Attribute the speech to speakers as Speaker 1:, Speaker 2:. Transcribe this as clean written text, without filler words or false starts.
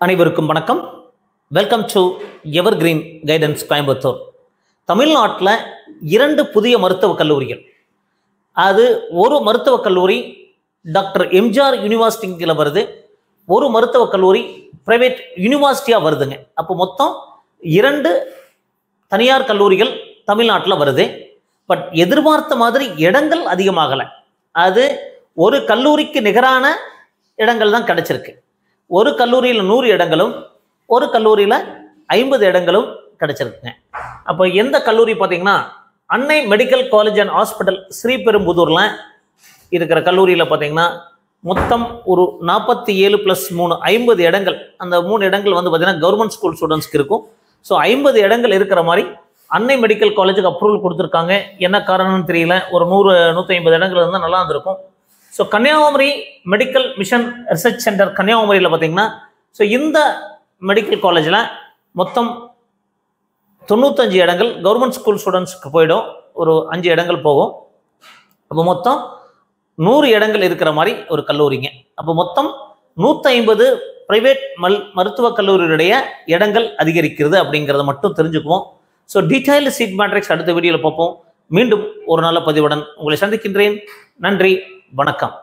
Speaker 1: அனைவருக்கும் வணக்கம். Welcome to ever green guidance Coimbatore. தமிழ்நாட்டில் 2 புதிய மருத்துவக் கல்லூரிகள். அது ஒரு மருத்துவக் கல்லூரி டாக்டர் எம்ஜிஆர் யூனிவர்சிட்டியில் வருது, ஒரு மருத்துவக் கல்லூரி பிரைவேட் யூனிவர்சிட்டியாக வருதுங்க. அப்போ மொத்தம் 2 தனியார் கல்லூரிகள் தமிழ்நாட்டில் வருது. பட் எதிர்பார்த்த மாதிரி இடங்கள் அதிகமாகலை. அது ஒரு கல்லூரிக்கு நிகரான இடங்கள் தான் கிடைச்சிருக்கு. ஒரு கல்லூரியில் 100 இடங்களும் ஒரு கல்லூரியில் 50 இடங்களும் கிடைச்சிருக்குங்க. அப்போ எந்த கல்லூரி பார்த்தீங்கன்னா, அன்னை மெடிக்கல் காலேஜ் அண்ட் ஹாஸ்பிட்டல் ஸ்ரீபெரும்புதூரில் இருக்கிற கல்லூரியில் பார்த்தீங்கன்னா மொத்தம் ஒரு 47 + 3 50 இடங்கள். அந்த 3 இடங்கள் வந்து பார்த்தீங்கன்னா கவர்மெண்ட் ஸ்கூல் ஸ்டூடெண்ட்ஸ்க்கு இருக்கும். ஸோ 50 இடங்கள் இருக்கிற மாதிரி அன்னை மெடிக்கல் காலேஜுக்கு அப்ரூவல் கொடுத்துருக்காங்க. என்ன காரணம்னு தெரியல. ஒரு 100-150 இடங்கள் இருந்தால் நல்லா இருந்திருக்கும். So Kanyakumari medical mission research centre கன்னியாகுமரியில் பார்த்தீங்கன்னா, ஸோ இந்த மெடிக்கல் காலேஜில் மொத்தம் 95 இடங்கள் கவர்மெண்ட் ஸ்கூல் ஸ்டூடெண்ட்ஸ்க்கு போயிடும். ஒரு 5 இடங்கள் போகும். அப்போ மொத்தம் 100 இடங்கள் இருக்கிற மாதிரி ஒரு கல்லூரிங்க. அப்போ மொத்தம் 150 பிரைவேட் மருத்துவக் கல்லூரியுடைய இடங்கள் அதிகரிக்கிறது அப்படிங்கிறத மட்டும் தெரிஞ்சுக்குவோம். ஸோ டீடைல்டு சீட் மேட்ரிக்ஸ் அடுத்த வீடியோவில் பார்ப்போம். மீண்டும் ஒரு நல்ல பதிவுடன் உங்களை சந்திக்கின்றேன். நன்றி, வணக்கம்.